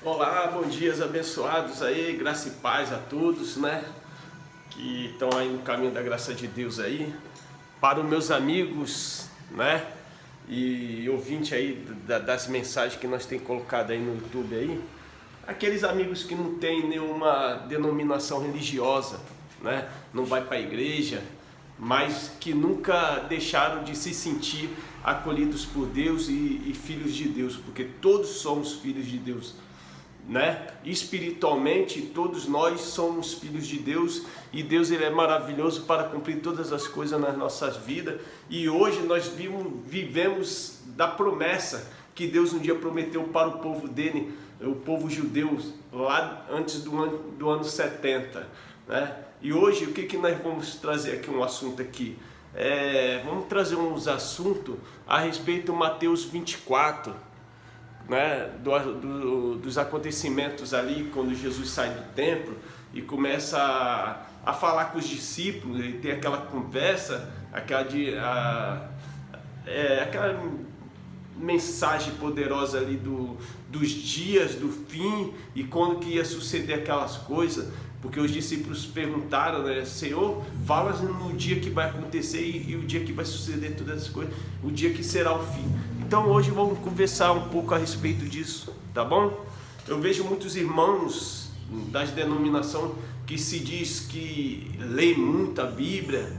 Olá, bom dias abençoados aí, graça e paz a todos, né? Que estão aí no caminho da graça de Deus aí. Para os meus amigos, né? E ouvinte aí das mensagens que nós temos colocado aí no YouTube aí. Aqueles amigos que não têm nenhuma denominação religiosa, né? Não vai para a igreja, mas que nunca deixaram de se sentir acolhidos por Deus e filhos de Deus, porque todos somos filhos de Deus, né? Espiritualmente todos nós somos filhos de Deus, e Deus ele é maravilhoso para cumprir todas as coisas nas nossas vidas. E hoje nós vivemos da promessa que Deus um dia prometeu para o povo dele, o povo judeu, lá antes do ano 70, né? E hoje o que nós vamos trazer aqui, um assunto aqui, vamos trazer uns assuntos a respeito de Mateus 24, né, dos acontecimentos ali quando Jesus sai do templo e começa a falar com os discípulos. Ele tem aquela conversa, aquela mensagem poderosa ali dos dias do fim e quando que ia suceder aquelas coisas, porque os discípulos perguntaram, né, Senhor, fala no dia que vai acontecer e o dia que vai suceder todas as coisas, o dia que será o fim. Então hoje vamos conversar um pouco a respeito disso, tá bom? Eu vejo muitos irmãos das denominações que se diz que leem muito a Bíblia,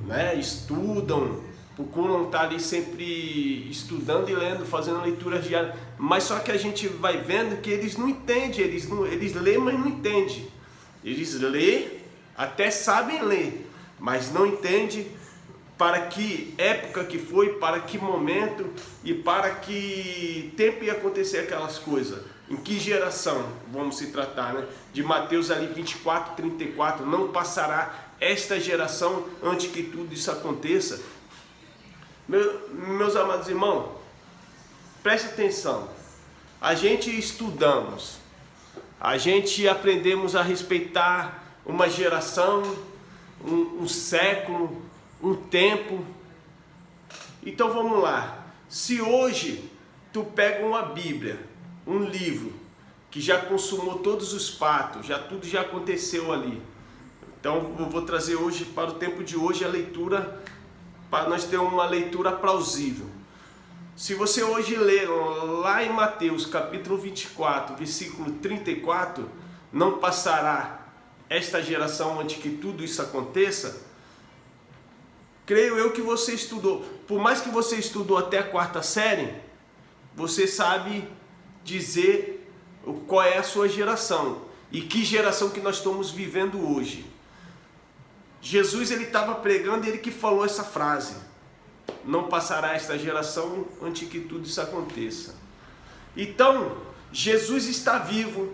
né? Estudam, procuram estar ali sempre estudando e lendo, fazendo leituras diárias, mas só que a gente vai vendo que eles não entendem, eles leem, mas não entendem. Eles lêem, até sabem ler, mas não entendem para que época que foi, para que momento e para que tempo ia acontecer aquelas coisas. Em que geração vamos se tratar, né? De Mateus ali 24, 34, não passará esta geração antes que tudo isso aconteça. Meus amados irmãos, preste atenção. A gente estudamos, a gente aprendemos a respeitar uma geração, um século, um tempo. Então vamos lá. Se hoje tu pega uma Bíblia, um livro que já consumou todos os fatos, tudo já aconteceu ali. Então eu vou trazer hoje, para o tempo de hoje, a leitura, para nós ter uma leitura plausível. Se você hoje ler lá em Mateus capítulo 24, versículo 34, não passará esta geração antes que tudo isso aconteça, creio eu que você estudou, por mais que você estudou até a quarta série, você sabe dizer qual é a sua geração e que geração que nós estamos vivendo hoje. Jesus ele estava pregando e ele que falou essa frase: não passará esta geração antes que tudo isso aconteça. Então, Jesus está vivo,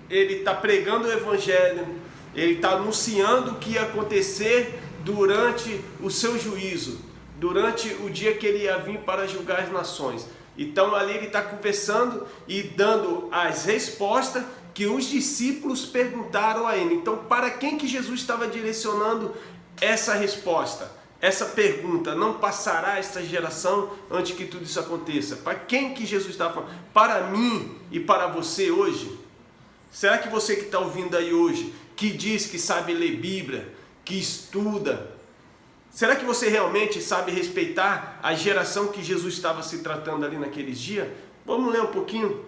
ele está pregando o evangelho, ele está anunciando o que ia acontecer durante o seu juízo, durante o dia que ele ia vir para julgar as nações. Então ali ele está conversando e dando as respostas que os discípulos perguntaram a ele. Então para quem que Jesus estava direcionando essa resposta? Essa pergunta, não passará esta geração antes que tudo isso aconteça? Para quem que Jesus estava falando? Para mim e para você hoje? Será que você que está ouvindo aí hoje, que diz que sabe ler Bíblia, que estuda, será que você realmente sabe respeitar a geração que Jesus estava se tratando ali naqueles dias? Vamos ler um pouquinho.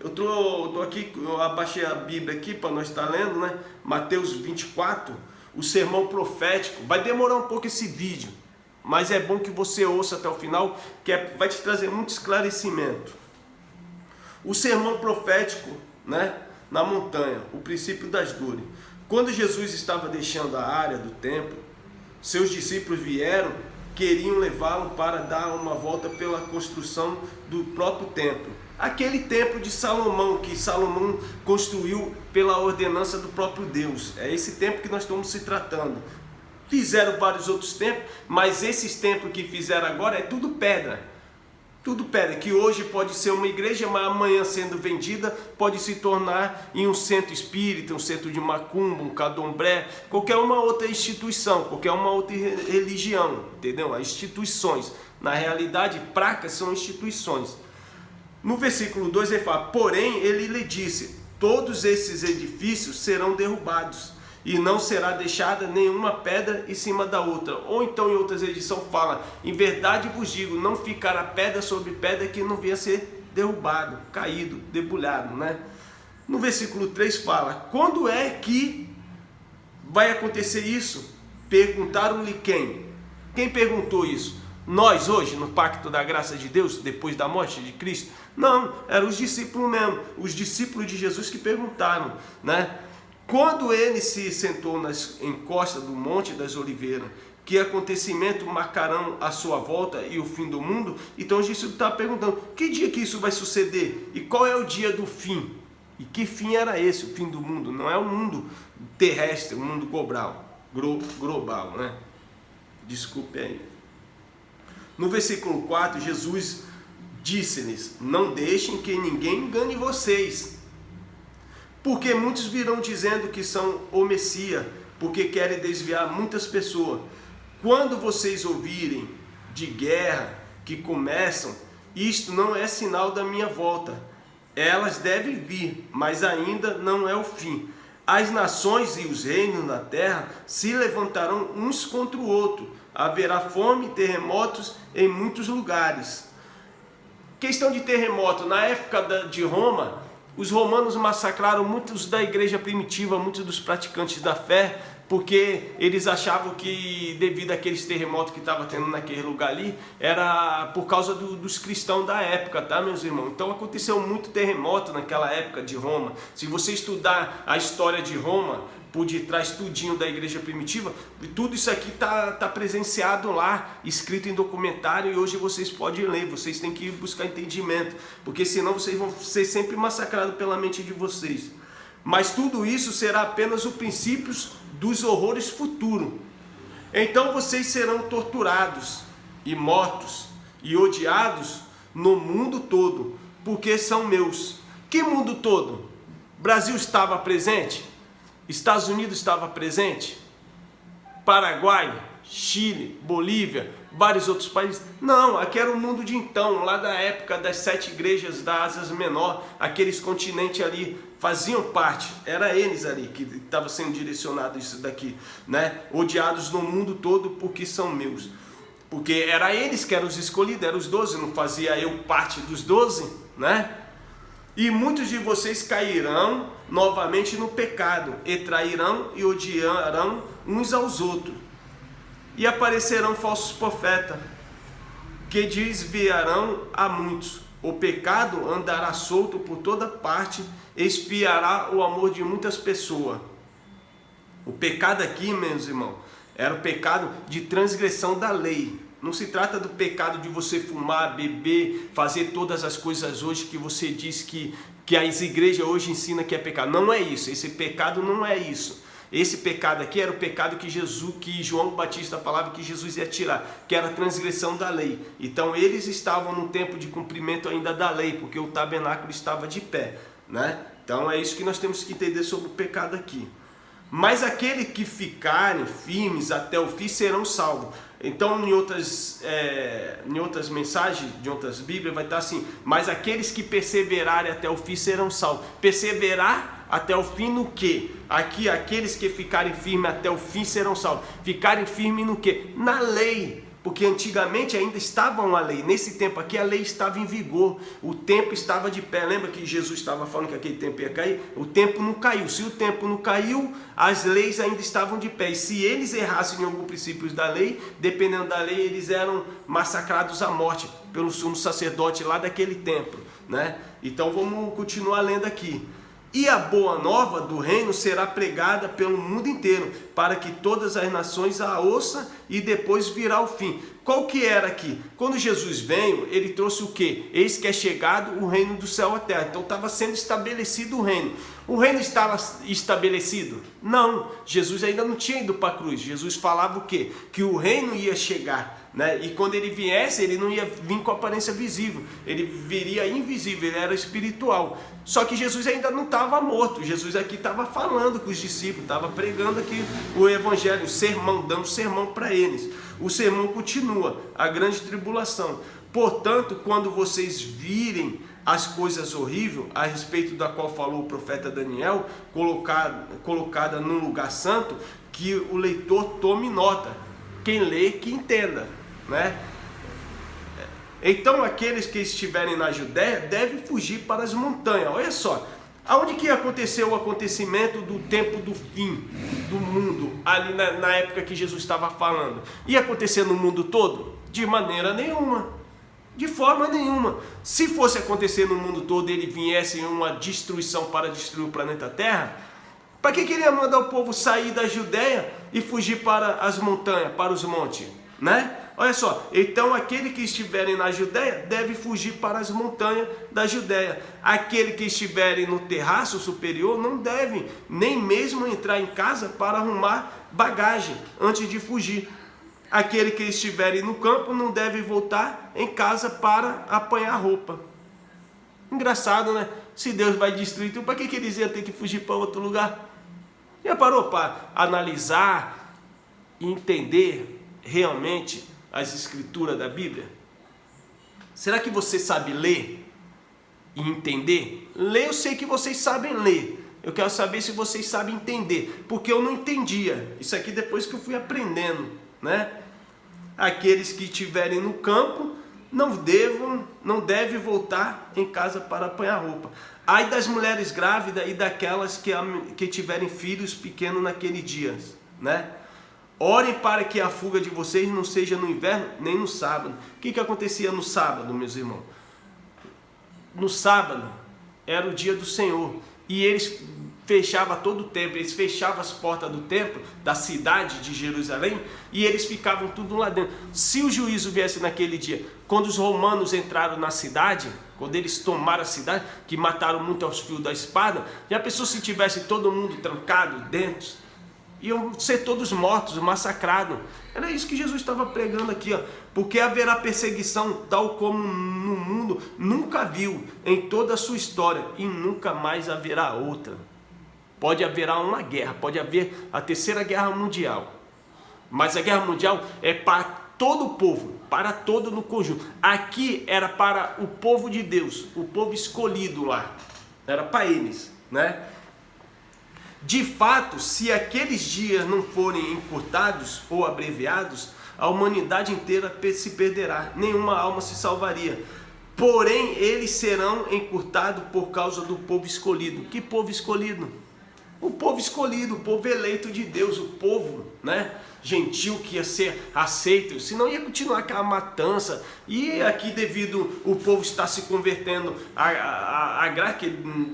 Eu tô aqui, eu abaixei a Bíblia aqui para nós estar lendo, né? Mateus 24, o sermão profético. Vai demorar um pouco esse vídeo, mas é bom que você ouça até o final, que vai te trazer muito esclarecimento. O sermão profético, né? Na montanha, o princípio das dores. Quando Jesus estava deixando a área do templo, seus discípulos vieram, queriam levá-lo para dar uma volta pela construção do próprio templo. Aquele templo de Salomão, que Salomão construiu pela ordenança do próprio Deus. É esse templo que nós estamos se tratando. Fizeram vários outros templos, mas esses templos que fizeram agora é tudo pedra. Tudo pedra, que hoje pode ser uma igreja, mas amanhã sendo vendida pode se tornar em um centro espírita, um centro de macumba, um candomblé, qualquer uma outra instituição, qualquer uma outra religião, entendeu? As instituições, na realidade, placas são instituições. No versículo 2 ele fala: porém ele lhe disse, todos esses edifícios serão derrubados, e não será deixada nenhuma pedra em cima da outra. Ou então em outras edições fala: em verdade vos digo, não ficará pedra sobre pedra que não venha a ser derrubado, caído, debulhado, né? No versículo 3 fala: quando é que vai acontecer isso? Perguntaram-lhe quem? Quem perguntou isso? Nós hoje, no pacto da graça de Deus, depois da morte de Cristo? Não, eram os discípulos mesmo, os discípulos de Jesus que perguntaram, né? Quando ele se sentou nas encostas do Monte das Oliveiras, que acontecimento marcarão a sua volta e o fim do mundo? Então os discípulos estavam perguntando, que dia que isso vai suceder? E qual é o dia do fim? E que fim era esse, o fim do mundo? Não é o mundo terrestre, o mundo global, né? Desculpe aí. No versículo 4, Jesus disse-lhes: não deixem que ninguém engane vocês, porque muitos virão dizendo que são o Messias, porque querem desviar muitas pessoas. Quando vocês ouvirem de guerra que começam, isto não é sinal da minha volta. Elas devem vir, mas ainda não é o fim. As nações e os reinos na terra se levantarão uns contra o outro. Haverá fome e terremotos em muitos lugares. Questão de terremoto. Na época de Roma, os romanos massacraram muitos da igreja primitiva, muitos dos praticantes da fé, porque eles achavam que devido àqueles terremotos que estavam tendo naquele lugar ali, era por causa dos cristãos da época, tá, meus irmãos? Então aconteceu muito terremoto naquela época de Roma. Se você estudar a história de Roma, por detrás tudinho da igreja primitiva, tudo isso aqui está presenciado lá, escrito em documentário, e hoje vocês podem ler, vocês têm que buscar entendimento, porque senão vocês vão ser sempre massacrados pela mente de vocês. Mas tudo isso será apenas o princípio dos horrores futuros. Então vocês serão torturados e mortos e odiados no mundo todo, porque são meus. Que mundo todo? Brasil estava presente? Estados Unidos estava presente? Paraguai, Chile, Bolívia, vários outros países? Não, aqui era o mundo de então, lá da época das 7 igrejas da Ásia Menor, aqueles continentes ali faziam parte, era eles ali que estava sendo direcionado isso daqui, né? Odiados no mundo todo porque são meus. Porque era eles que eram os escolhidos, eram os 12, não fazia eu parte dos 12, né? E muitos de vocês cairão novamente no pecado, e trairão e odiarão uns aos outros. E aparecerão falsos profetas, que desviarão a muitos. O pecado andará solto por toda parte, espiará o amor de muitas pessoas. O pecado aqui, meus irmãos, era o pecado de transgressão da lei. Não se trata do pecado de você fumar, beber, fazer todas as coisas hoje que você diz que as igrejas hoje ensinam que é pecado. Não é isso, esse pecado não é isso. Esse pecado aqui era o pecado que João Batista falava que Jesus ia tirar, que era a transgressão da lei. Então eles estavam no tempo de cumprimento ainda da lei, porque o tabernáculo estava de pé, né? Então é isso que nós temos que entender sobre o pecado aqui. Mas aqueles que ficarem firmes até o fim serão salvos. Então em outras mensagens, de outras bíblias, vai estar assim: mas aqueles que perseverarem até o fim serão salvos. Perseverar até o fim no quê? Aqui, aqueles que ficarem firmes até o fim serão salvos. Ficarem firmes no quê? Na lei. Porque antigamente ainda estava uma lei. Nesse tempo aqui a lei estava em vigor. O tempo estava de pé. Lembra que Jesus estava falando que aquele tempo ia cair? O tempo não caiu. Se o tempo não caiu, as leis ainda estavam de pé. E se eles errassem em algum princípio da lei, dependendo da lei, eles eram massacrados à morte pelo sumo sacerdote lá daquele tempo, né? Então vamos continuar lendo aqui. E a boa nova do reino será pregada pelo mundo inteiro, para que todas as nações a ouçam, e depois virá o fim. Qual que era aqui? Quando Jesus veio, ele trouxe o quê? Eis que é chegado o reino do céu à terra. Então estava sendo estabelecido o reino. O reino estava estabelecido? Não, Jesus ainda não tinha ido para a cruz. Jesus falava o quê? Que o reino ia chegar, né? E quando ele viesse, ele não ia vir com aparência visível, ele viria invisível, ele era espiritual. Só que Jesus ainda não estava morto. Jesus aqui estava falando com os discípulos, estava pregando aqui o evangelho, o sermão, dando sermão para eles. O sermão continua, a grande tribulação. Portanto, quando vocês virem as coisas horríveis a respeito da qual falou o profeta Daniel, colocada num lugar santo, que o leitor tome nota, quem lê que entenda, né? Então aqueles que estiverem na Judéia devem fugir para as montanhas. Olha só, aonde que aconteceu o acontecimento do tempo do fim do mundo, ali na época que Jesus estava falando? Ia acontecer no mundo todo? De maneira nenhuma, de forma nenhuma. Se fosse acontecer no mundo todo e ele viesse em uma destruição para destruir o planeta Terra, para que ele ia mandar o povo sair da Judéia e fugir para as montanhas, para os montes, né? Olha só, então aquele que estiverem na Judéia deve fugir para as montanhas da Judéia. Aquele que estiverem no terraço superior não deve nem mesmo entrar em casa para arrumar bagagem antes de fugir. Aquele que estiverem no campo não deve voltar em casa para apanhar roupa. Engraçado, né? Se Deus vai destruir tudo, para que eles iam ter que fugir para outro lugar? Já parou para analisar e entender realmente as escrituras da Bíblia? Será que você sabe ler e entender? Ler, eu sei que vocês sabem ler. Eu quero saber se vocês sabem entender, porque eu não entendia. Isso aqui depois que eu fui aprendendo, né? Aqueles que estiverem no campo não devem voltar em casa para apanhar roupa. Ai das mulheres grávidas e daquelas que tiverem filhos pequenos naquele dia, né? Orem para que a fuga de vocês não seja no inverno nem no sábado. O que acontecia no sábado, meus irmãos? No sábado era o dia do Senhor e eles fechavam todo o templo, eles fechavam as portas do templo, da cidade de Jerusalém, e eles ficavam tudo lá dentro. Se o juízo viesse naquele dia, quando os romanos entraram na cidade, quando eles tomaram a cidade, que mataram muito aos fios da espada, já pensou se tivesse todo mundo trancado dentro? Iam ser todos mortos, massacrados. Era isso que Jesus estava pregando aqui, ó. Porque haverá perseguição tal como no mundo nunca viu em toda a sua história, e nunca mais haverá outra. Pode haver uma guerra, pode haver a terceira guerra mundial, mas a guerra mundial é para todo o povo, para todo no conjunto. Aqui era para o povo de Deus, o povo escolhido lá, era para eles, né? De fato, se aqueles dias não forem encurtados ou abreviados, a humanidade inteira se perderá, nenhuma alma se salvaria. Porém, eles serão encurtados por causa do povo escolhido. Que povo escolhido? O povo escolhido, o povo eleito de Deus, o povo, né, gentil que ia ser aceito, senão ia continuar aquela matança. E aqui, devido o povo estar se convertendo a graça, que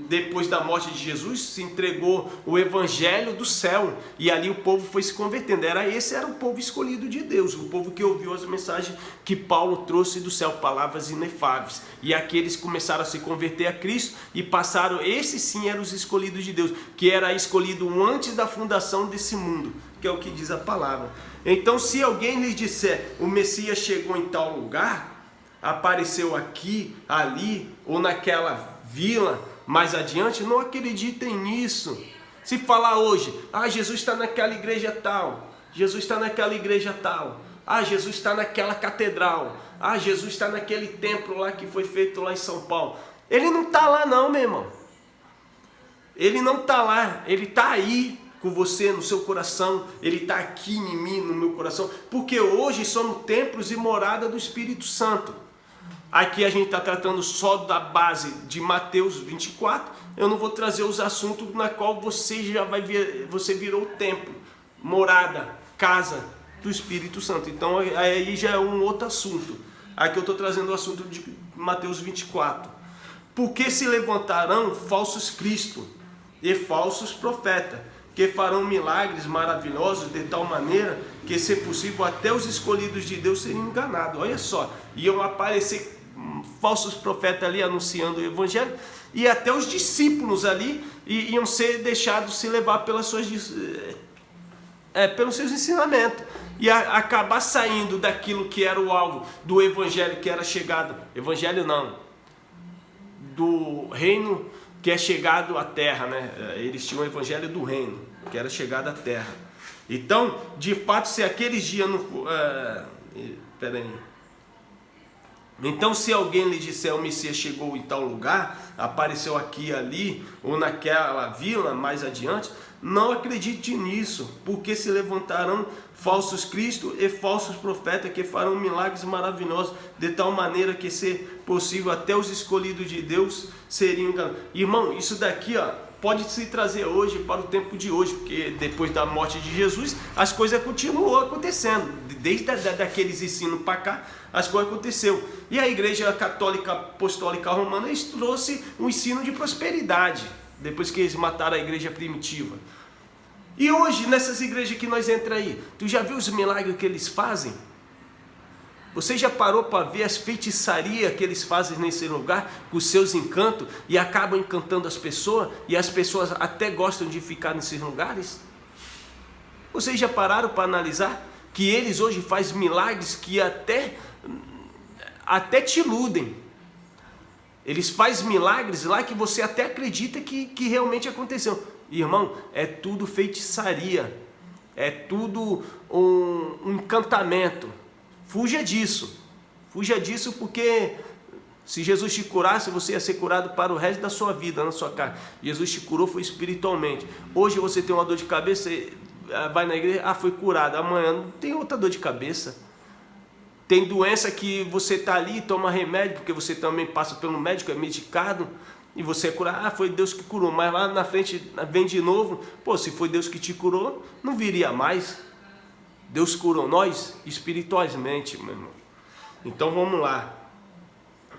depois da morte de Jesus se entregou o evangelho do céu, e ali o povo foi se convertendo. Esse era o povo escolhido de Deus, o povo que ouviu as mensagens que Paulo trouxe do céu, palavras inefáveis. E aqueles começaram a se converter a Cristo e passaram, esses sim eram os escolhidos de Deus, que era escolhido antes da fundação desse mundo, que é o que diz a palavra. Então, se alguém lhes disser, o Messias chegou em tal lugar, apareceu aqui, ali, ou naquela vila, mais adiante, não acreditem nisso. Se falar hoje, Jesus está naquela igreja tal, Jesus está naquela igreja tal, Jesus está naquela catedral, Jesus está naquele templo lá que foi feito lá em São Paulo. Ele não está lá não, meu irmão. Ele não está lá, ele está aí com você, no seu coração. Ele está aqui em mim, no meu coração, porque hoje somos templos e morada do Espírito Santo. Aqui a gente está tratando só da base de Mateus 24. Eu não vou trazer os assuntos na qual você já vai ver, você virou templo, morada, casa do Espírito Santo. Então aí já é um outro assunto. Aqui eu estou trazendo o assunto de Mateus 24. Porque se levantarão falsos cristos e falsos profetas, que farão milagres maravilhosos de tal maneira que, se possível, até os escolhidos de Deus seriam enganados. Olha só, iam aparecer falsos profetas ali anunciando o evangelho, e até os discípulos ali iam ser deixados se levar pelos seus ensinamentos, e acabar saindo daquilo que era o alvo do evangelho, que era chegado, evangelho não, do reino que é chegado à terra, né? Eles tinham o evangelho do reino, que era chegado à terra. Então, de fato, se aqueles dias não Então, se alguém lhe disser o Messias chegou em tal lugar, apareceu aqui, ali, ou naquela vila mais adiante, não acredite nisso, porque se levantarão falsos cristos e falsos profetas que farão milagres maravilhosos, de tal maneira que, se possível, até os escolhidos de Deus seriam enganados. Irmão, isso daqui, pode se trazer hoje para o tempo de hoje, porque depois da morte de Jesus, as coisas continuam acontecendo. Desde daqueles ensinos para cá, as coisas aconteceram. E a Igreja Católica Apostólica Romana, eles trouxe um ensino de prosperidade, depois que eles mataram a igreja primitiva. E hoje, nessas igrejas que nós entramos aí, tu já viu os milagres que eles fazem? Você já parou para ver as feitiçarias que eles fazem nesse lugar, com os seus encantos, e acabam encantando as pessoas, e as pessoas até gostam de ficar nesses lugares? Vocês já pararam para analisar que eles hoje fazem milagres que até te iludem? Eles fazem milagres lá que você até acredita que realmente aconteceu. Irmão, é tudo feitiçaria, é tudo um encantamento. Fuja disso porque se Jesus te curasse, você ia ser curado para o resto da sua vida, na sua casa. Jesus te curou foi espiritualmente. Hoje você tem uma dor de cabeça, vai na igreja, foi curado. Amanhã não tem outra dor de cabeça. Tem doença que você está ali, toma remédio, porque você também passa pelo médico, é medicado, e você é curado. Foi Deus que curou, mas lá na frente vem de novo. Se foi Deus que te curou, não viria mais. Deus curou nós espiritualmente, meu irmão. Então vamos lá.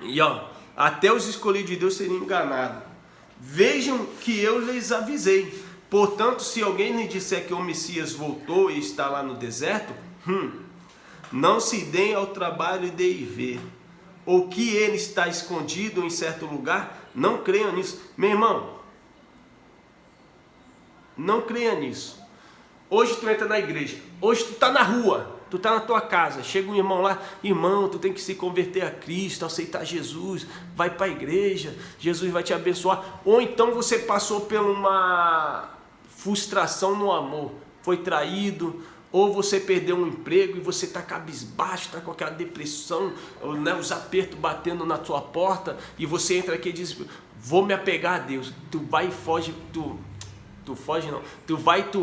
E até os escolhidos de Deus seriam enganados. Vejam que eu lhes avisei. Portanto, se alguém lhe disser que o Messias voltou e está lá no deserto, não se deem ao trabalho de ir ver, ou que ele está escondido em certo lugar, não creiam nisso. Meu irmão, não creia nisso. Hoje tu entra na igreja, hoje tu está na rua, tu está na tua casa, chega um irmão lá, irmão, tu tem que se converter a Cristo, aceitar Jesus, vai para a igreja, Jesus vai te abençoar. Ou então você passou por uma frustração no amor, foi traído, ou você perdeu um emprego e você está cabisbaixo, está com aquela depressão, os apertos batendo na tua porta, e você entra aqui e diz, vou me apegar a Deus. Tu vai e foge, tu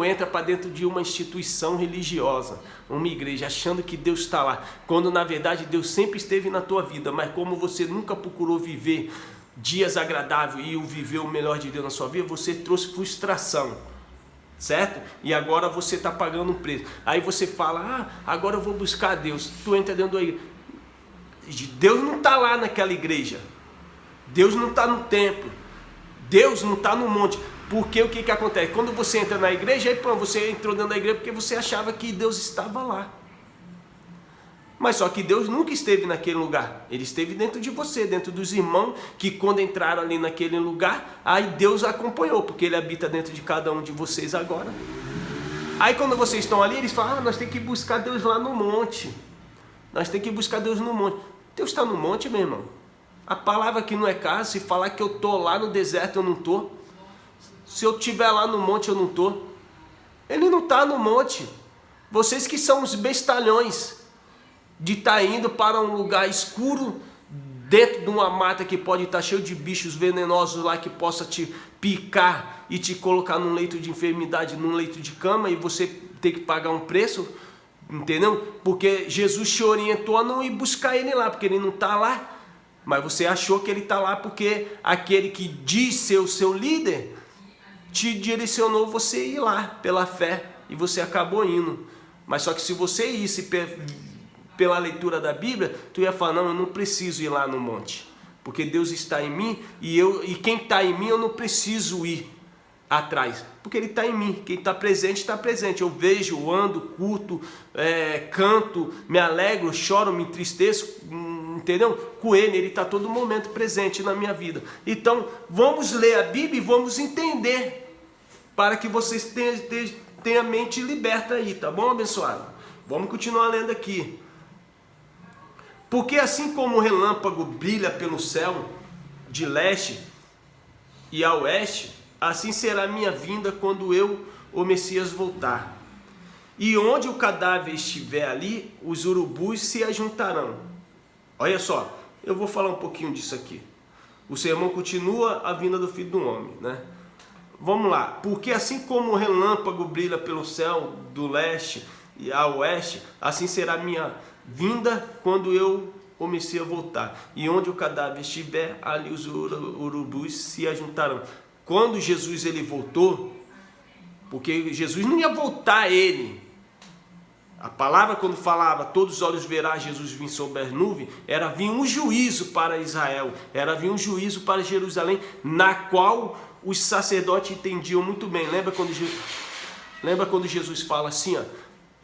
entra para dentro de uma instituição religiosa, uma igreja, achando que Deus está lá, quando na verdade Deus sempre esteve na tua vida, mas como você nunca procurou viver dias agradáveis e viver o melhor de Deus na sua vida, você trouxe frustração. Certo? E agora você está pagando um preço. Aí você fala, agora eu vou buscar a Deus. Tu entra dentro da igreja. Deus não está lá naquela igreja. Deus não está no templo. Deus não está no monte. Porque o que acontece? Quando você entra na igreja, aí você entrou dentro da igreja porque você achava que Deus estava lá. Mas só que Deus nunca esteve naquele lugar. Ele esteve dentro de você, dentro dos irmãos, que quando entraram ali naquele lugar, aí Deus acompanhou, porque Ele habita dentro de cada um de vocês agora. Aí quando vocês estão ali, eles falam, nós temos que buscar Deus lá no monte. Nós temos que buscar Deus no monte. Deus está no monte, meu irmão. A palavra aqui não é caso, se falar que eu estou lá no deserto, eu não estou. Se eu estiver lá no monte, eu não estou. Ele não está no monte. Vocês que são os bestalhões de estar indo para um lugar escuro, dentro de uma mata que pode estar cheio de bichos venenosos lá, que possa te picar e te colocar num leito de enfermidade, num leito de cama, e você ter que pagar um preço, entendeu? Porque Jesus te orientou a não ir buscar ele lá, porque ele não está lá, mas você achou que ele está lá porque aquele que diz ser o seu líder te direcionou você ir lá pela fé, e você acabou indo. Mas só que se você isse pela leitura da Bíblia, tu ia falar, não, eu não preciso ir lá no monte, porque Deus está em mim, e quem está em mim eu não preciso ir atrás, porque Ele está em mim. Quem está presente, está presente. Eu vejo, ando, curto, canto, me alegro, choro, me entristeço, entendeu? Com Ele está todo momento presente na minha vida. Então, vamos ler a Bíblia e vamos entender, para que vocês tenham a mente liberta aí, tá bom, abençoado? Vamos continuar lendo aqui. Porque assim como o relâmpago brilha pelo céu, de leste e a oeste, assim será a minha vinda quando eu, o Messias, voltar. E onde o cadáver estiver ali, os urubus se ajuntarão. Olha só, eu vou falar um pouquinho disso aqui. O sermão continua a vinda do Filho do Homem, né? Vamos lá. Porque assim como o relâmpago brilha pelo céu do leste e ao oeste, assim será a minha vinda quando eu comecei a voltar. E onde o cadáver estiver, ali os urubus se ajuntarão. Quando Jesus ele voltou, porque Jesus não ia voltar ele. A palavra quando falava, todos os olhos verá Jesus vir sobre as nuvens, era vir um juízo para Israel, era vir um juízo para Jerusalém, na qual os sacerdotes entendiam muito bem. Lembra quando Jesus fala assim, ó,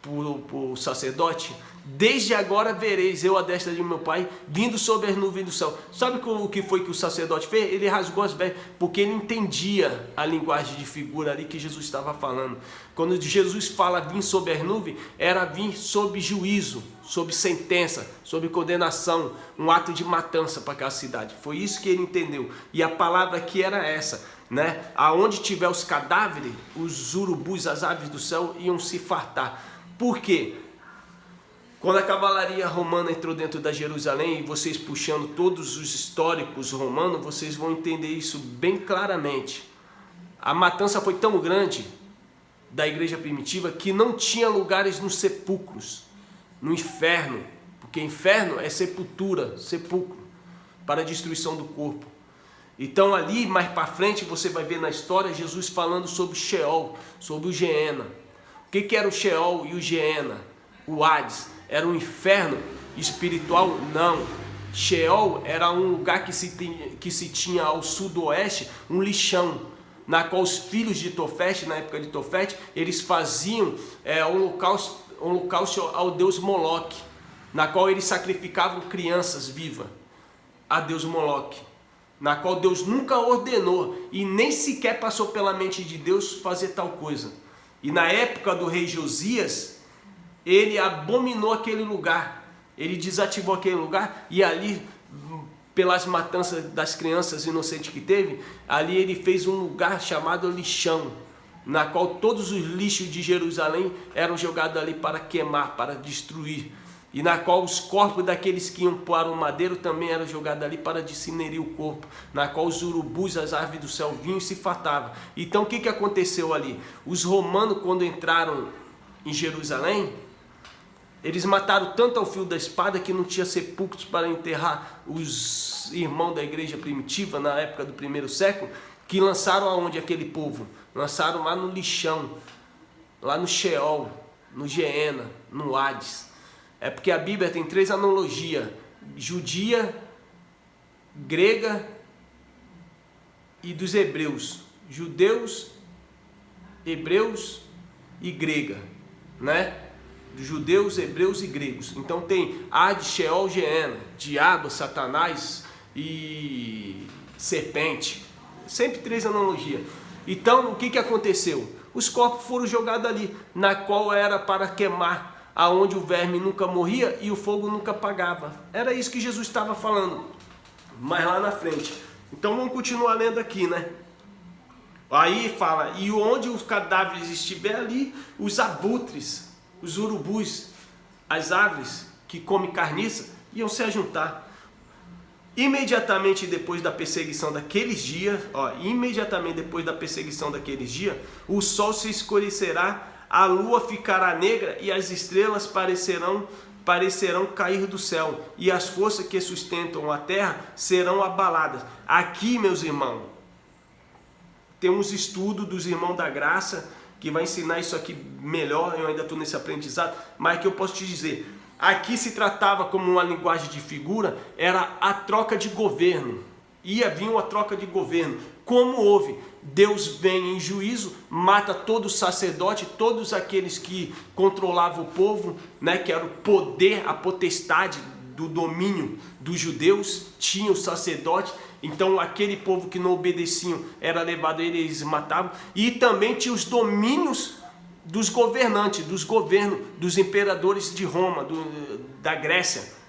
para o sacerdote? Desde agora vereis eu a destra de meu Pai vindo sobre as nuvens do céu. Sabe o que foi que o sacerdote fez? Ele rasgou as vestes, porque ele entendia a linguagem de figura ali que Jesus estava falando. Quando Jesus fala vir sobre as nuvens, era vir sob juízo, sob sentença, sob condenação, um ato de matança para aquela cidade. Foi isso que ele entendeu. E a palavra aqui era essa, né? Aonde tiver os cadáveres, os urubus, as aves do céu iam se fartar. Por quê? Quando a cavalaria romana entrou dentro da Jerusalém, e vocês puxando todos os históricos romanos, vocês vão entender isso bem claramente. A matança foi tão grande da igreja primitiva que não tinha lugares nos sepulcros, no inferno, porque inferno é sepultura, sepulcro, para a destruição do corpo. Então ali, mais para frente, você vai ver na história Jesus falando sobre Sheol, sobre o Geena. O que era o Sheol e o Geena? O Hades. Era um inferno espiritual? Não. Sheol era um lugar que se tinha ao sudoeste, um lixão, na qual os filhos de Tofete, na época de Tofete, eles faziam um holocausto ao deus Moloque, na qual eles sacrificavam crianças vivas a deus Moloque, na qual Deus nunca ordenou e nem sequer passou pela mente de Deus fazer tal coisa. E na época do rei Josias, ele abominou aquele lugar, ele desativou aquele lugar e ali, pelas matanças das crianças inocentes que teve, ali ele fez um lugar chamado lixão, na qual todos os lixos de Jerusalém eram jogados ali para queimar, para destruir, e na qual os corpos daqueles que iam para o madeiro também eram jogados ali para dissinerir o corpo, na qual os urubus, as aves do céu vinham e se fartavam. Então o que aconteceu ali? Os romanos, quando entraram em Jerusalém, eles mataram tanto ao fio da espada que não tinha sepulcros para enterrar os irmãos da igreja primitiva na época do primeiro século, que lançaram aonde aquele povo? Lançaram lá no lixão, lá no Sheol, no Geena, no Hades. É porque a Bíblia tem 3 analogias: judia, grega e dos hebreus. Judeus, hebreus e grega, né? Judeus, hebreus e gregos. Então tem Hades, Sheol, Geena, diabo, Satanás e serpente. Sempre 3 analogias. Então o que aconteceu? Os corpos foram jogados ali, na qual era para queimar, aonde o verme nunca morria e o fogo nunca apagava. Era isso que Jesus estava falando, mas lá na frente. Então vamos continuar lendo aqui, né? Aí fala, e onde os cadáveres estiver ali, os abutres, os urubus, as aves que comem carniça, iam se ajuntar. Imediatamente depois da perseguição daqueles dias, imediatamente depois da perseguição daqueles dias, o sol se escurecerá, a lua ficará negra e as estrelas parecerão cair do céu, e as forças que sustentam a terra serão abaladas. Aqui, meus irmãos, tem uns estudos dos irmãos da graça que vai ensinar isso aqui melhor. Eu ainda estou nesse aprendizado, mas que eu posso te dizer, aqui se tratava como uma linguagem de figura, era a troca de governo. Ia vir uma troca de governo. Como houve? Deus vem em juízo, mata todo sacerdote, todos aqueles que controlavam o povo, né, que era o poder, a potestade do domínio dos judeus, tinha o sacerdote. Então aquele povo que não obedeciam era levado, eles matavam. E também tinha os domínios dos governantes, dos governos, dos imperadores de Roma, da Grécia,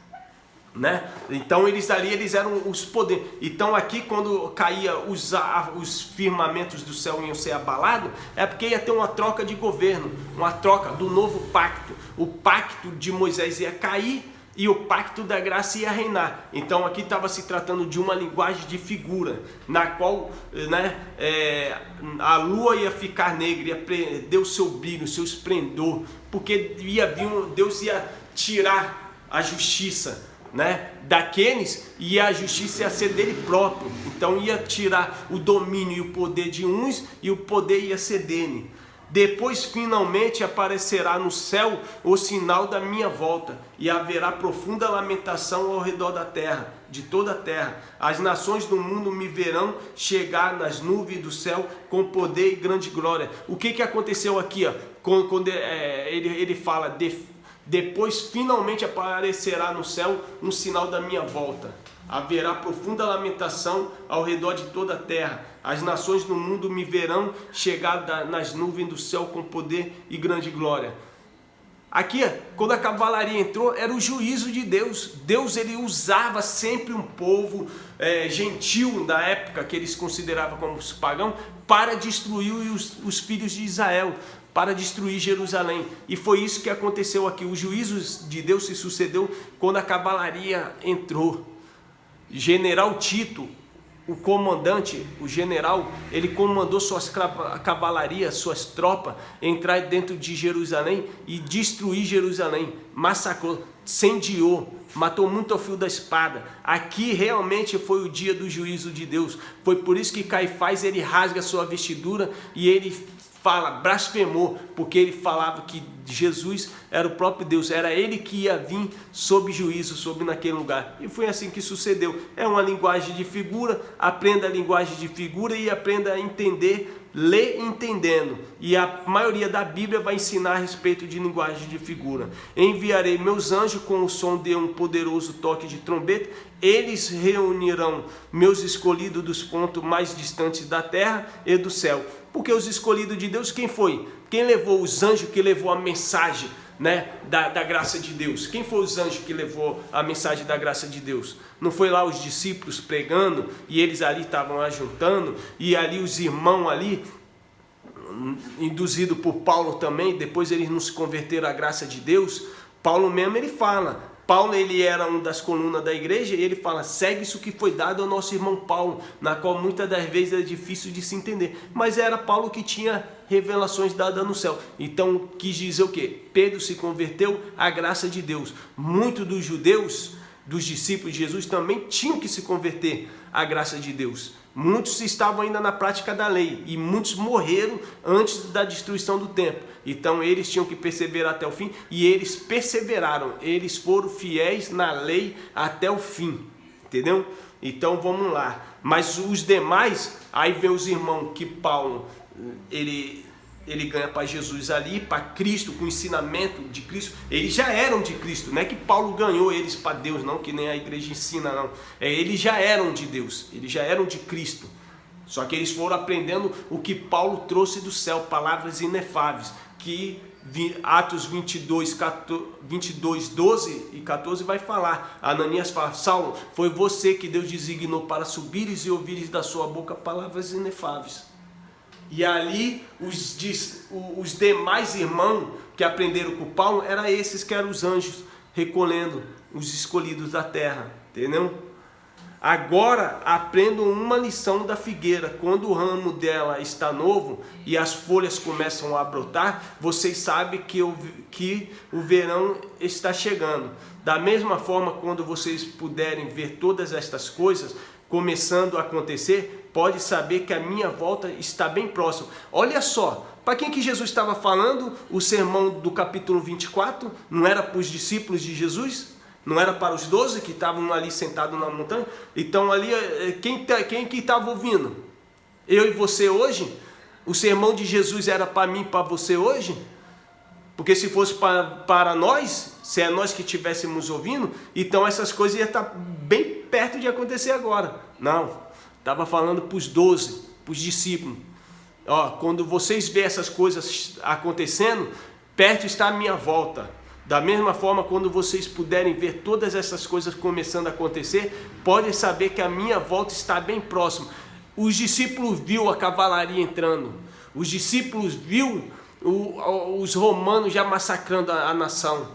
né? Então eles eram os poderes. Então aqui quando caía os firmamentos do céu iam ser abalados, é porque ia ter uma troca de governo, uma troca do novo pacto. O pacto de Moisés ia cair, e o pacto da graça ia reinar. Então aqui estava se tratando de uma linguagem de figura, na qual, né, a lua ia ficar negra, ia perder o seu brilho, o seu esplendor, porque Deus ia tirar a justiça, né, daqueles, e a justiça ia ser dele próprio. Então ia tirar o domínio e o poder de uns, e o poder ia ser dele. Depois finalmente aparecerá no céu o sinal da minha volta, e haverá profunda lamentação ao redor da terra, de toda a terra. As nações do mundo me verão chegar nas nuvens do céu com poder e grande glória. O que aconteceu aqui? Quando ele fala, depois finalmente aparecerá no céu um sinal da minha volta. Haverá profunda lamentação ao redor de toda a terra. As nações do mundo me verão chegar nas nuvens do céu com poder e grande glória. Aqui, quando a cavalaria entrou, era o juízo de Deus. Deus, ele usava sempre um povo gentil da época, que eles consideravam como os pagãos, para destruir os filhos de Israel, para destruir Jerusalém. E foi isso que aconteceu aqui. O juízo de Deus se sucedeu quando a cavalaria entrou. General Tito, o comandante, o general, ele comandou suas cavalarias, suas tropas, entrar dentro de Jerusalém e destruir Jerusalém. Massacrou, incendiou, matou muito ao fio da espada. Aqui realmente foi o dia do juízo de Deus. Foi por isso que Caifás, ele rasga sua vestidura e ele blasfemou, porque ele falava que Jesus era o próprio Deus, era ele que ia vir sob juízo, sob naquele lugar. E foi assim que sucedeu. É uma linguagem de figura, aprenda a linguagem de figura e aprenda a entender, ler entendendo. E a maioria da Bíblia vai ensinar a respeito de linguagem de figura. Enviarei meus anjos com o som de um poderoso toque de trombeta, eles reunirão meus escolhidos dos pontos mais distantes da terra e do céu. Porque os escolhidos de Deus, quem foi? Quem levou os anjos que levou a mensagem, né, da graça de Deus? Quem foi os anjos que levou a mensagem da graça de Deus? Não foi lá os discípulos pregando e eles ali estavam ajuntando, e ali os irmãos ali, induzido por Paulo também, depois eles não se converteram à graça de Deus. Paulo mesmo, ele fala, Paulo, ele era uma das colunas da igreja, e ele fala, segue isso que foi dado ao nosso irmão Paulo, na qual muitas das vezes é difícil de se entender, mas era Paulo que tinha revelações dadas no céu. Então quis dizer o quê? Pedro se converteu à graça de Deus. Muitos dos judeus, dos discípulos de Jesus, também tinham que se converter à graça de Deus. Muitos estavam ainda na prática da lei, e muitos morreram antes da destruição do templo. Então eles tinham que perseverar até o fim, e eles perseveraram, eles foram fiéis na lei até o fim, entendeu? Então vamos lá. Mas os demais, aí vem os irmãos que Paulo, ele ganha para Jesus ali, para Cristo, com o ensinamento de Cristo. Eles já eram de Cristo, não é que Paulo ganhou eles para Deus, não, que nem a igreja ensina, não. Eles já eram de Deus, eles já eram de Cristo. Só que eles foram aprendendo o que Paulo trouxe do céu, palavras inefáveis, que Atos 22, 12 e 14 vai falar. Ananias fala, Saulo, foi você que Deus designou para subires e ouvires da sua boca palavras inefáveis. E ali os demais irmãos que aprenderam com Paulo, eram esses que eram os anjos recolhendo os escolhidos da terra, entendeu? Agora aprendam uma lição da figueira. Quando o ramo dela está novo e as folhas começam a brotar, vocês sabem que o verão está chegando. Da mesma forma, quando vocês puderem ver todas estas coisas começando a acontecer, pode saber que a minha volta está bem próxima. Olha só, para quem que Jesus estava falando? O sermão do capítulo 24 não era para os discípulos de Jesus? Não era para os 12 que estavam ali sentados na montanha? Então ali, quem que estava ouvindo? Eu e você hoje? O sermão de Jesus era para mim e para você hoje? Porque se fosse para nós, se é nós que estivéssemos ouvindo, então essas coisas iam estar bem perto de acontecer agora. Não, estava falando para os 12, para os discípulos. Ó, quando vocês verem essas coisas acontecendo, perto está a minha volta. Da mesma forma, quando vocês puderem ver todas essas coisas começando a acontecer, podem saber que a minha volta está bem próxima. Os discípulos viram a cavalaria entrando. Os discípulos viram os romanos já massacrando a nação.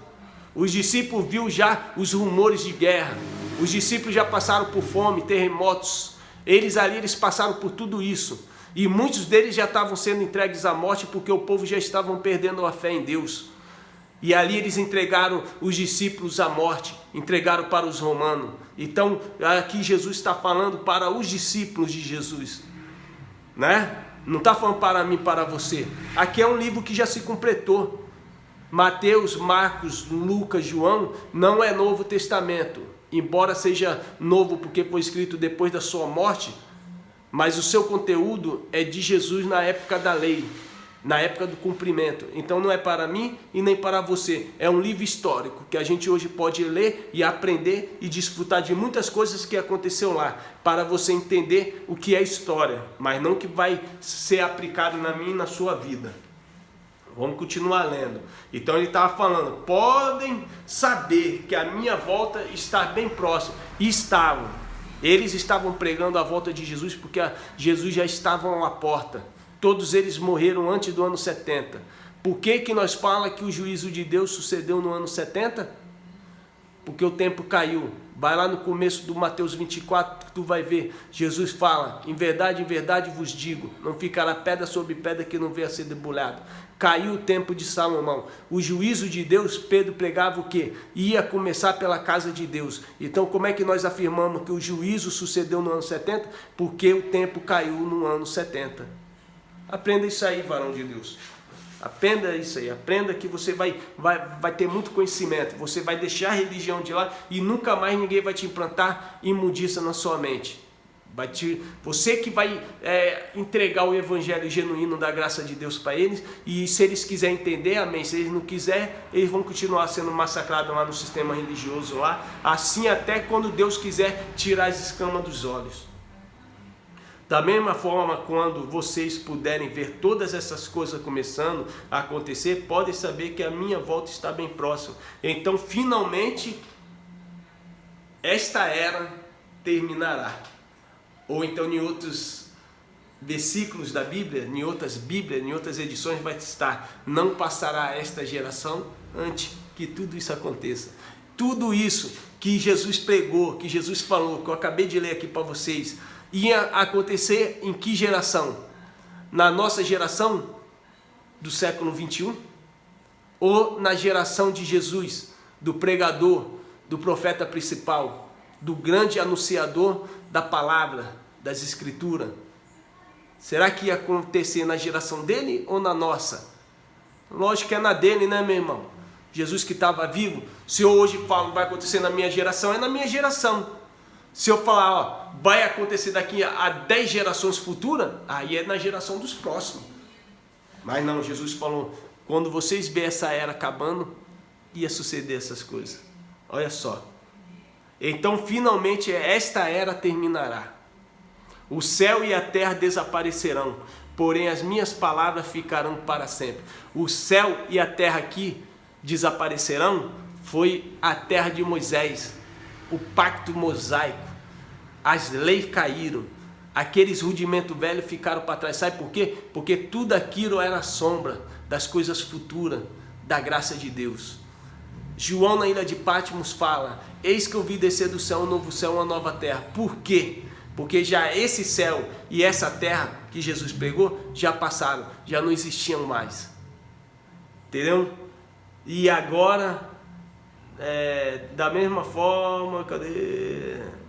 Os discípulos viu já os rumores de guerra. Os discípulos já passaram por fome, terremotos. Eles passaram por tudo isso. E muitos deles já estavam sendo entregues à morte porque o povo já estavam perdendo a fé em Deus. E ali eles entregaram os discípulos à morte, entregaram para os romanos. Então aqui Jesus está falando para os discípulos de Jesus, né? Não está falando para mim, para você. Aqui é um livro que já se completou. Mateus, Marcos, Lucas, João não é Novo Testamento, embora seja novo porque foi escrito depois da sua morte, mas o seu conteúdo é de Jesus na época da lei, na época do cumprimento. Então não é para mim e nem para você. É um livro histórico que a gente hoje pode ler e aprender e desfrutar de muitas coisas que aconteceu lá, para você entender o que é história, mas não que vai ser aplicado na minha e na sua vida. Vamos continuar lendo. Então ele estava falando, podem saber que a minha volta está bem próxima. E estavam. Eles estavam pregando a volta de Jesus porque Jesus já estava à porta. Todos eles morreram antes do ano 70. Por que nós falamos que o juízo de Deus sucedeu no ano 70? Porque o tempo caiu. Vai lá no começo do Mateus 24 que tu vai ver. Jesus fala, em verdade vos digo, não ficará pedra sobre pedra que não venha a ser debulhado. Caiu o tempo de Salomão. O juízo de Deus, Pedro pregava o quê? Ia começar pela casa de Deus. Então como é que nós afirmamos que o juízo sucedeu no ano 70? Porque o tempo caiu no ano 70. Aprenda isso aí, varão de Deus. Aprenda isso aí, aprenda que você vai ter muito conhecimento. Você vai deixar a religião de lado e nunca mais ninguém vai te implantar imundiça na sua mente. Você que vai entregar o evangelho genuíno da graça de Deus para eles, e se eles quiserem entender, amém. Se eles não quiserem, eles vão continuar sendo massacrados lá no sistema religioso lá, assim até quando Deus quiser tirar as escamas dos olhos. Da mesma forma, quando vocês puderem ver todas essas coisas começando a acontecer, podem saber que a minha volta está bem próxima. Então, finalmente, esta era terminará. Ou então, em outros versículos da Bíblia, em outras edições, vai estar: não passará esta geração antes que tudo isso aconteça. Tudo isso que Jesus pregou, que Jesus falou, que eu acabei de ler aqui para vocês, ia acontecer em que geração? Na nossa geração do século 21? Ou na geração de Jesus, do pregador, do profeta principal, do grande anunciador da palavra, das escrituras? Será que ia acontecer na geração dele ou na nossa? Lógico que é na dele, né, meu irmão? Jesus que estava vivo. Se eu hoje falo vai acontecer na minha geração, é na minha geração. Se eu falar, ó, vai acontecer daqui a 10 gerações futuras, aí é na geração dos próximos. Mas não, Jesus falou, quando vocês verem essa era acabando, ia suceder essas coisas. Olha só. Então, finalmente, esta era terminará. O céu e a terra desaparecerão, porém as minhas palavras ficarão para sempre. O céu e a terra aqui desaparecerão, foi a terra de Moisés, o pacto mosaico. As leis caíram, aqueles rudimentos velhos ficaram para trás. Sabe por quê? Porque tudo aquilo era sombra das coisas futuras, da graça de Deus. João na ilha de Patmos fala, eis que eu vi descer do céu um novo céu, uma nova terra. Por quê? Porque já esse céu e essa terra que Jesus pregou, já passaram, já não existiam mais. Entendeu? E agora, da mesma forma,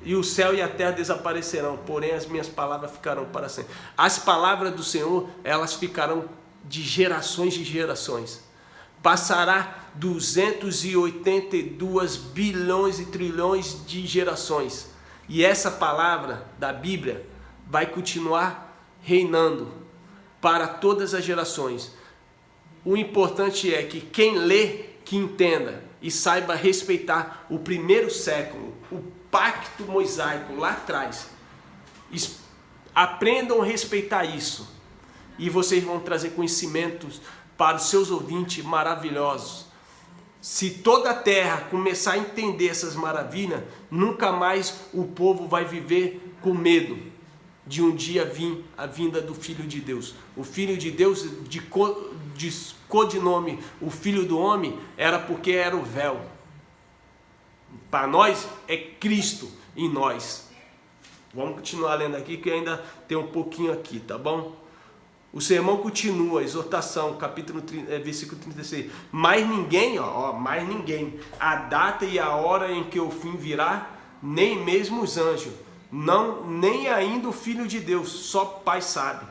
e o céu e a terra desaparecerão, porém as minhas palavras ficarão para sempre. As palavras do Senhor, elas ficarão de gerações e gerações. Passará 282 bilhões e trilhões de gerações. E essa palavra da Bíblia vai continuar reinando para todas as gerações. O importante é que quem lê, que entenda e saiba respeitar o primeiro século, o pacto mosaico lá atrás. Aprendam a respeitar isso. E vocês vão trazer conhecimentos para os seus ouvintes maravilhosos. Se toda a terra começar a entender essas maravilhas, nunca mais o povo vai viver com medo de um dia vir a vinda do Filho de Deus. O Filho de Deus, de codinome, o Filho do Homem, era porque era o véu. Para nós é Cristo em nós. Vamos continuar lendo aqui que ainda tem um pouquinho aqui, tá bom? O sermão continua, exortação, capítulo 30, versículo 36. Mas ninguém, mais ninguém, a data e a hora em que o fim virá, nem mesmo os anjos, não, nem ainda o Filho de Deus, só o Pai sabe.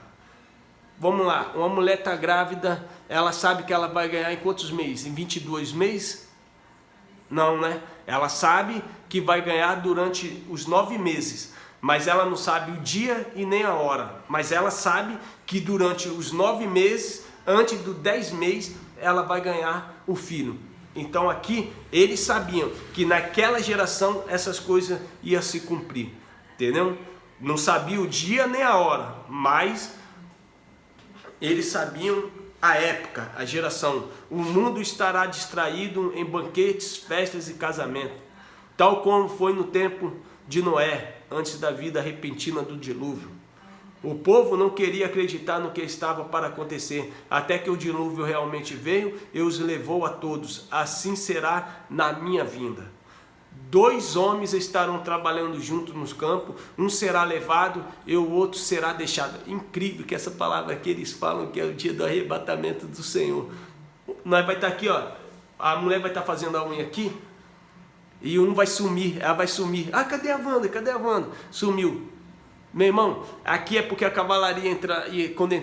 Vamos lá, uma mulher está grávida, ela sabe que ela vai ganhar em quantos meses? Em 22 meses? Não, né? Ela sabe que vai ganhar durante os 9 meses. Mas ela não sabe o dia e nem a hora. Mas ela sabe que durante os 9 meses, antes do 10 meses, ela vai ganhar o filho. Então aqui, eles sabiam que naquela geração essas coisas iam se cumprir. Entendeu? Não sabia o dia nem a hora, mas eles sabiam a época, a geração. O mundo estará distraído em banquetes, festas e casamentos, tal como foi no tempo de Noé, antes da vida repentina do dilúvio. O povo não queria acreditar no que estava para acontecer, até que o dilúvio realmente veio e os levou a todos. Assim será na minha vinda. 2 homens estarão trabalhando juntos nos campos, um será levado e o outro será deixado. Incrível que essa palavra aqui eles falam que é o dia do arrebatamento do Senhor. Nós vai estar aqui, a mulher vai estar fazendo a unha aqui, e um vai sumir, ela vai sumir. Ah, cadê a Wanda? Cadê a Wanda? Sumiu. Meu irmão, aqui é porque a cavalaria e quando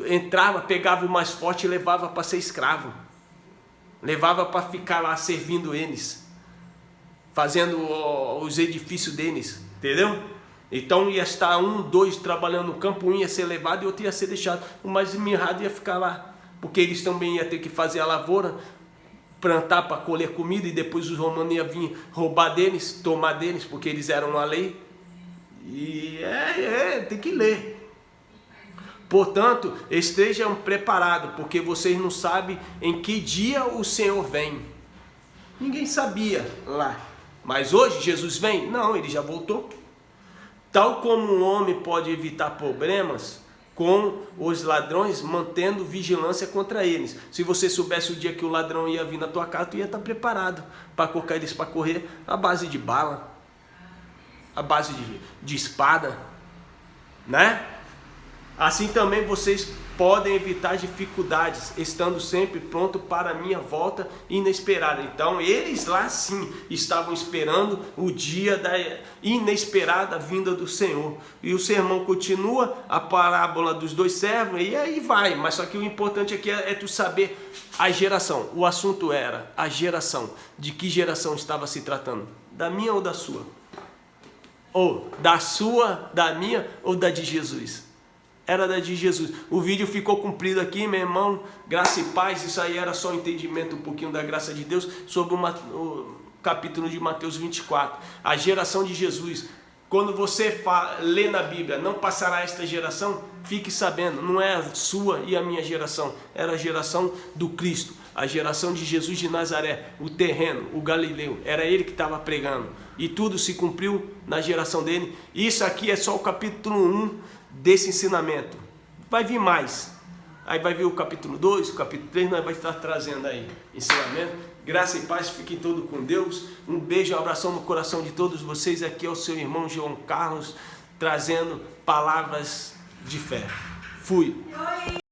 entrava, pegava o mais forte e levava para ser escravo. Levava para ficar lá servindo eles, fazendo os edifícios deles, entendeu? Então ia estar 1, 2 trabalhando no campo, um ia ser levado e outro ia ser deixado. O mais mirrado ia ficar lá, porque eles também iam ter que fazer a lavoura, plantar para colher comida, e depois os romanos iam vir roubar deles, tomar deles, porque eles eram a lei. E tem que ler. Portanto, estejam preparados, porque vocês não sabem em que dia o Senhor vem. Ninguém sabia lá. Mas hoje Jesus vem? Não, ele já voltou. Tal como um homem pode evitar problemas com os ladrões, mantendo vigilância contra eles. Se você soubesse o dia que o ladrão ia vir na tua casa, tu ia estar preparado para colocar eles para correr à base de bala, à base de espada, né? Assim também vocês podem evitar dificuldades, estando sempre pronto para a minha volta inesperada. Então eles lá sim estavam esperando o dia da inesperada vinda do Senhor. E o sermão continua, a parábola dos 2 servos, e aí vai. Mas só que o importante aqui é tu saber a geração. O assunto era a geração. De que geração estava se tratando? Da minha ou da sua? Ou da sua, da minha ou da de Jesus? Era da de Jesus. O vídeo ficou comprido aqui, meu irmão. Graça e paz. Isso aí era só um entendimento um pouquinho da graça de Deus sobre o capítulo de Mateus 24. A geração de Jesus. Quando você lê na Bíblia, não passará esta geração, fique sabendo, não é a sua e a minha geração. Era a geração do Cristo. A geração de Jesus de Nazaré. O terreno, o Galileu. Era ele que estava pregando. E tudo se cumpriu na geração dele. Isso aqui é só o capítulo 1 desse ensinamento. Vai vir mais. Aí vai vir o capítulo 2, o capítulo 3, nós vamos estar trazendo aí ensinamento. Graça e paz, fiquem todos com Deus. Um beijo, um abração no coração de todos vocês. Aqui é o seu irmão João Carlos, trazendo palavras de fé. Fui.